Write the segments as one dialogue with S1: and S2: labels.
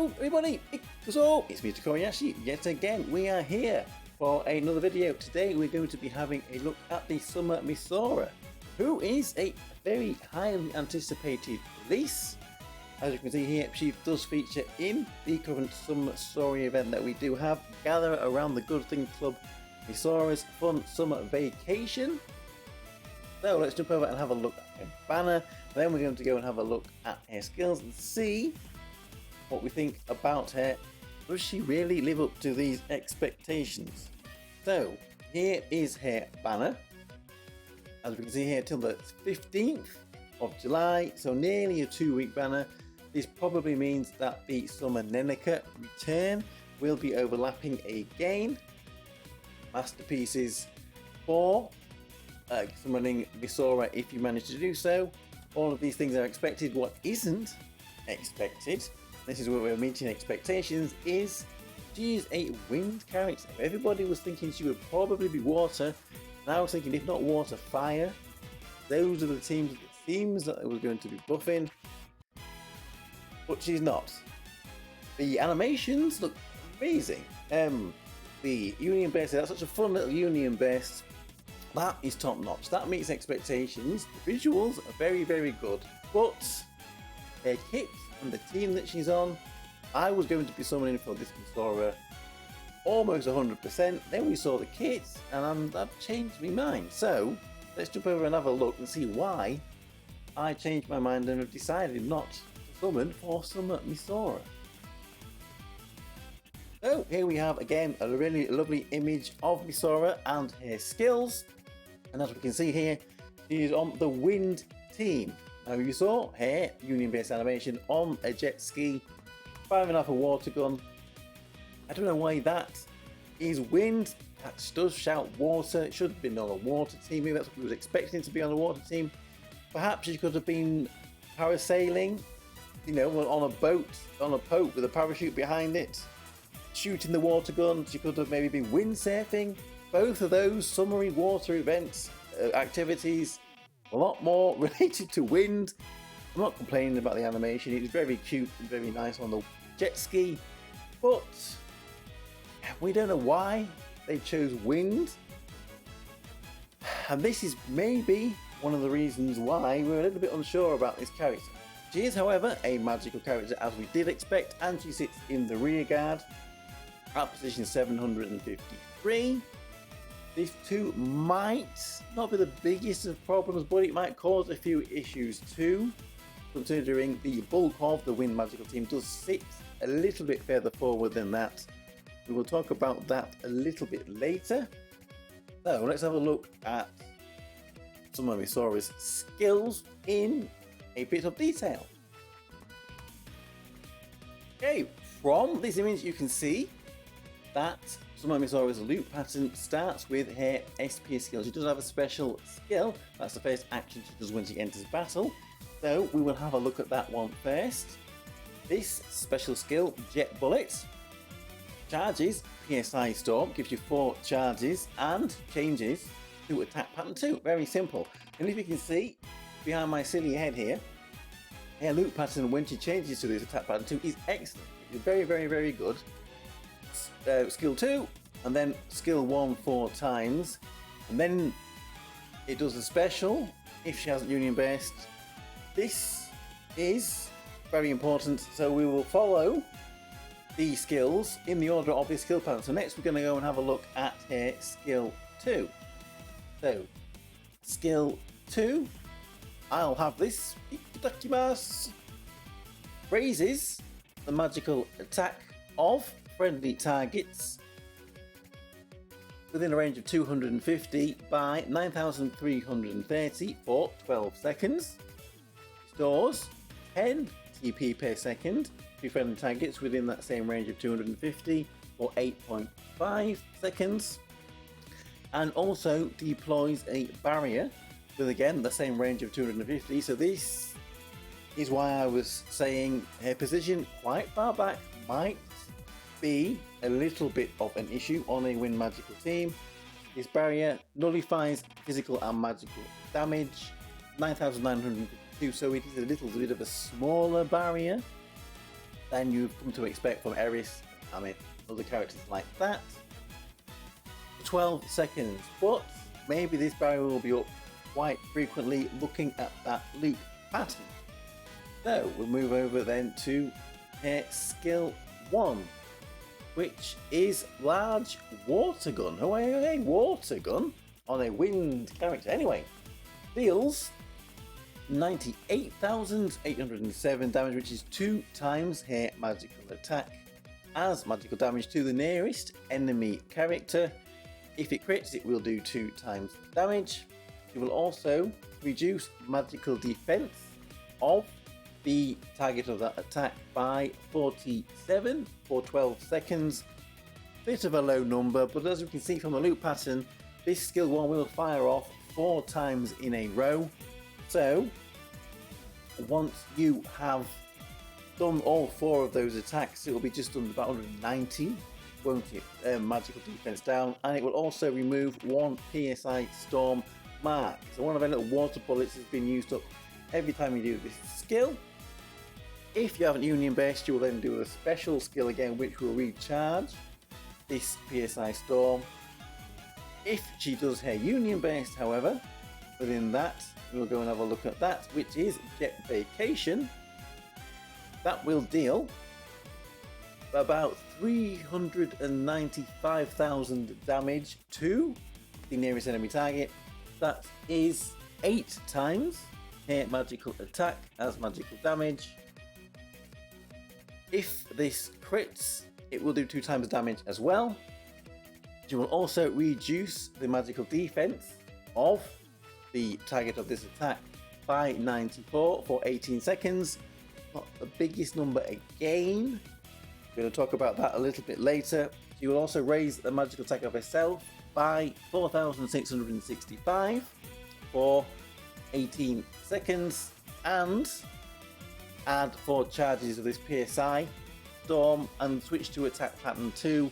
S1: Hello everybody, it's me Tokkuri Yashi. Yet again we are here for another video. Today we're going to be having a look at the Summer Misora, who is a very highly anticipated release. As you can see here, she does feature in the current Summer Story event that we do have. Gather around the Good Thing Club Misora's Fun Summer Vacation. So let's jump over and have a look at her banner. Then we're going to go and have a look at her skills and see what we think about her. Does she really live up to these expectations? So here is her banner. As we can see here, till the 15th of July, so nearly a 2-week banner. This probably means that the Summer Neneka return will be overlapping again. Masterpieces for summoning Misora if you manage to do so. All of these things are expected. What isn't expected, this is where we're meeting expectations, is she is a wind character. Everybody was thinking she would probably be water, and I was thinking if not water, fire. Those are the teams it seems that it was going to be buffing, but she's not. The animations look amazing. The Union base, that's such a fun little Union base. That is top notch. That meets expectations. The visuals are very, very good, but her kit and the team that she's on, I was going to be summoning for this Misora almost 100%. Then we saw the kit, and I've changed my mind. So let's jump over and have a look and see why I changed my mind and have decided not to summon for Summer Misora. So here we have again a really lovely image of Misora and her skills. And as we can see here, she is on the wind team. Now you saw her Union based animation on a jet ski, firing off a water gun. I don't know why that is wind. That does shout water. It should have been on a water team. Maybe that's what we was expecting to be on a water team. Perhaps she could have been parasailing, you know, on a boat, on a boat with a parachute behind it, shooting the water gun. She could have maybe been windsurfing. Both of those summery water events, activities, a lot more related to wind. I'm not complaining about the animation. It is very cute and very nice on the jet ski, but we don't know why they chose wind. And this is maybe one of the reasons why we're a little bit unsure about this character. She is, however, a magical character as we did expect, and she sits in the rear guard at position 753. This too might not be the biggest of problems, but it might cause a few issues too, considering the bulk of the wind magical team does sit a little bit further forward than that. We will talk about that a little bit later. So let's have a look at Summer Misora's skills in a bit of detail. Okay, from this image you can see that Summer Misora's loop pattern starts with her SP skill. She does have a special skill. That's the first action she does when she enters battle. So we will have a look at that one first. This special skill, Jet Bullet, charges PSI Storm, gives you 4 charges and changes to attack pattern 2. Very simple. And if you can see behind my silly head here, her loop pattern when she changes to this attack pattern 2 is excellent. It's very, very, very good. Skill 2 and then skill 1 4 times, and then it does a special if she hasn't Union based. This is very important, so we will follow the skills in the order of the skill pattern. So next we're going to go and have a look at her skill 2. So skill 2, I'll have this, raises the magical attack of friendly targets within a range of 250 by 9,330 for 12 seconds. Stores 10 TP per second to friendly targets within that same range of 250 for 8.5 seconds. And also deploys a barrier with again the same range of 250. So this is why I was saying her position quite far back might be a little bit of an issue on a wind magical team. This barrier nullifies physical and magical damage, 9,952, so it is a little bit of a smaller barrier. than you've come to expect from Eris, other characters like that. 12 seconds, but maybe this barrier will be up quite frequently looking at that loop pattern. So we'll move over then to skill 1, which is large water gun. Oh, a water gun on a wind character. Anyway, deals 98,807 damage, which is 2 times her magical attack as magical damage to the nearest enemy character. If it crits, it will do 2 times damage. It will also reduce magical defense of the target of that attack by 47 for 12 seconds. Bit of a low number, but as we can see from the loop pattern, this skill 1 will fire off 4 times in a row. So once you have done all 4 of those attacks, it will be just under about 190, won't it? Magical defense down, and it will also remove 1 PSI storm mark. So one of our little water bullets has been used up every time you do this skill. If you haven't union based, you will then do a special skill again, which will recharge this PSI storm. If she does her union based, however, within that, we'll go and have a look at that, which is Jet Vacation. That will deal about 395,000 damage to the nearest enemy target. That is 8 times her magical attack as magical damage. If this crits, it will do 2 times damage as well. You will also reduce the magical defense of the target of this attack by 94 for 18 seconds. Not the biggest number again. We're going to talk about that a little bit later. She will also raise the magical attack of herself by 4,665 for 18 seconds and add 4 charges of this PSI storm and switch to attack pattern 2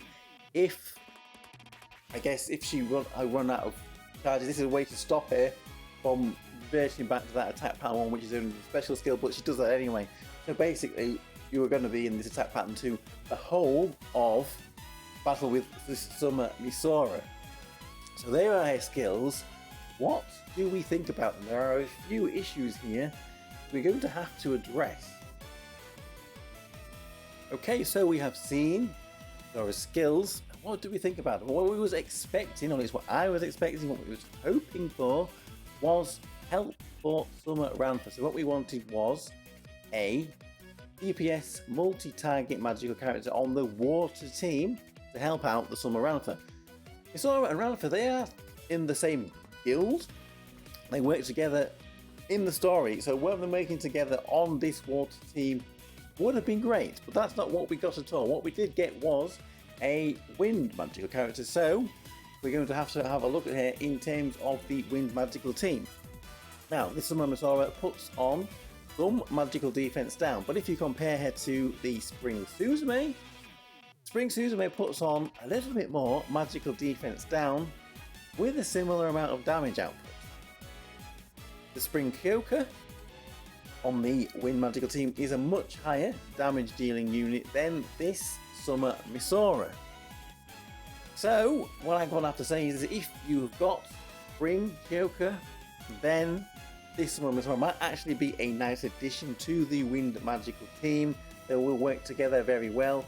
S1: if she run out of charges. This is a way to stop her from reverting back to that attack pattern 1, which is only a special skill, but she does that anyway. So basically you are going to be in this attack pattern 2 the whole of battle with this Summer Misora. So there are her skills. What do we think about them? There are a few issues here we're going to have to address. Okay, so we have seen Misora's skills. What do we think about them? What we was expecting, or at least what I was expecting, what we was hoping for, was help for Summer Ranfa. So what we wanted was a DPS multi-target magical character on the water team to help out the Summer Ranfa. Misora and Ranfa, they are in the same guild. They work together in the story, so what they're making together on this water team would have been great, but that's not what we got at all. What we did get was a wind magical character, so we're going to have a look at her in terms of the wind magical team. Now, this Summer Misora puts on some magical defense down, but if you compare her to the Spring Suzume puts on a little bit more magical defense down with a similar amount of damage output. The Spring Kyoka on the wind magical team is a much higher damage dealing unit than this Summer Misora. So what I'm going to have to say is that if you've got Spring Kyoka, then this Summer Misora might actually be a nice addition to the wind magical team. They will work together very well.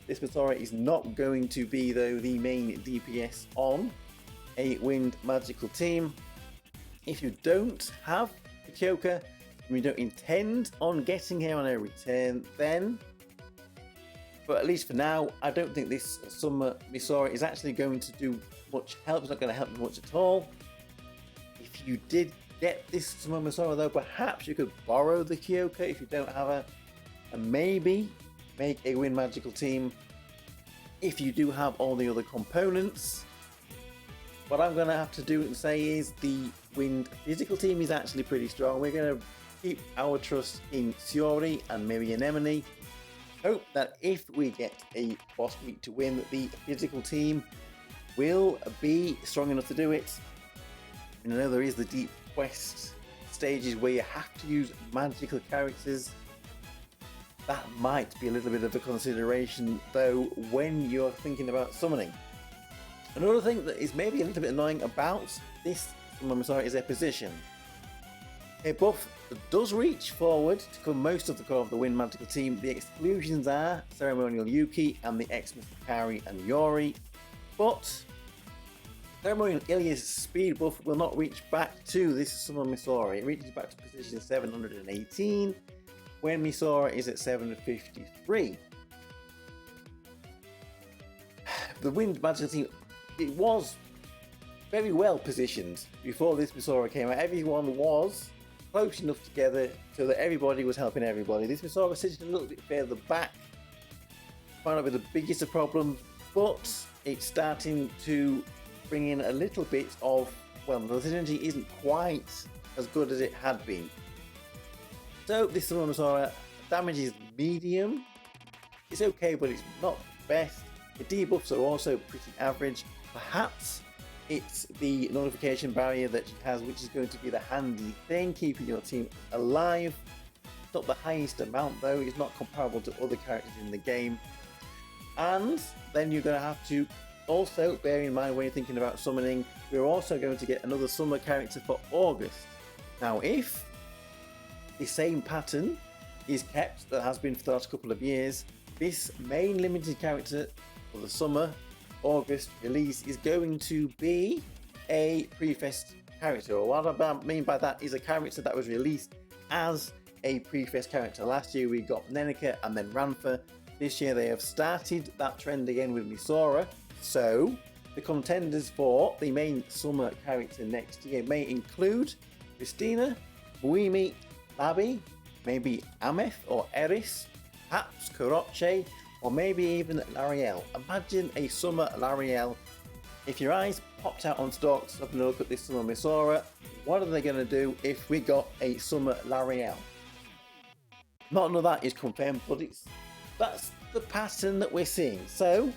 S1: This Misora is not going to be, though, the main DPS on a wind magical team. If you don't have the Kyoka and you don't intend on getting her on a return, then, but at least for now, I don't think this Summer Misora is actually going to do much help. It's not going to help you much at all. If you did get this Summer Misora, though, perhaps you could borrow the Kyoka if you don't have her, and maybe make a wind magical team if you do have all the other components. What I'm going to have to do and say is the wind physical team is actually pretty strong. We're going to keep our trust in Shiori and Mirianemone. Hope that if we get a boss week to win, the physical team will be strong enough to do it. And I know there is the deep quest stages where you have to use magical characters. that might be a little bit of a consideration though when you're thinking about summoning. Another thing that is maybe a little bit annoying about this Summer Misora is their position. A buff that does reach forward to cover most of the core of the Wind Magical team. The exclusions are Ceremonial Yuki and the Xmas Kari and Yori, but Ceremonial Ilya's speed buff will not reach back to this Summer Misora. It reaches back to position 718 when Misora is at 753. The Wind Magical team, it was very well positioned before this Misora came out. Everyone was close enough together so that everybody was helping everybody. This Misora was sitting a little bit further back, might not be the biggest of problems, but it's starting to bring in a little bit of, well, the synergy isn't quite as good as it had been. So this Summer Misora damage is medium. It's okay, but it's not the best. The debuffs are also pretty average. Perhaps it's the nullification barrier that she has, which is going to be the handy thing, keeping your team alive. It's not the highest amount though, it's not comparable to other characters in the game. And then you're going to have to also bear in mind when you're thinking about summoning, we're also going to get another summer character for August. Now if the same pattern is kept that has been for the last couple of years, this main limited character for the summer August release is going to be a pre-fest character, or what I mean by that is a character that was released as a pre-fest character. Last year we got Nenica and then Ranfa. This year they have started that trend again with Misora, so the contenders for the main summer character next year may include Christina, Buimi, Labi, maybe Ameth or Eris, perhaps Kuroche, or maybe even Lariel. Imagine a summer Lariel. If your eyes popped out on stalks up and look at this Summer Misora, what are they going to do if we got a summer Lariel? Not none of that is confirmed, but that's the pattern that we're seeing. So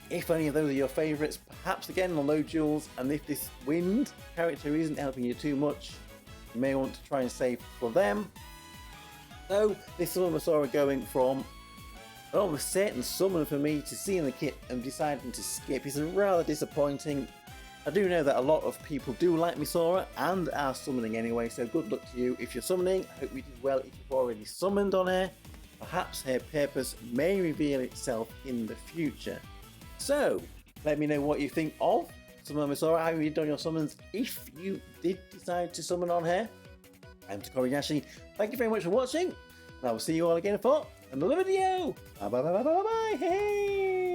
S1: if any of those are your favourites, perhaps again on low jewels, and if this wind character isn't helping you too much, you may want to try and save for them. So this Summer Misora going from an almost certain summon for me to see in the kit and deciding to skip is rather disappointing. I do know that a lot of people do like Misora and are summoning anyway, so good luck to you if you're summoning. I hope you did well if you've already summoned on her. Perhaps her purpose may reveal itself in the future. So let me know what you think of Summer Misora, how you done your summons if you did decide to summon on her. I'm Tokkuri Yashi. Thank you very much for watching, and I will see you all again for another video. Bye bye bye bye bye bye. Hey.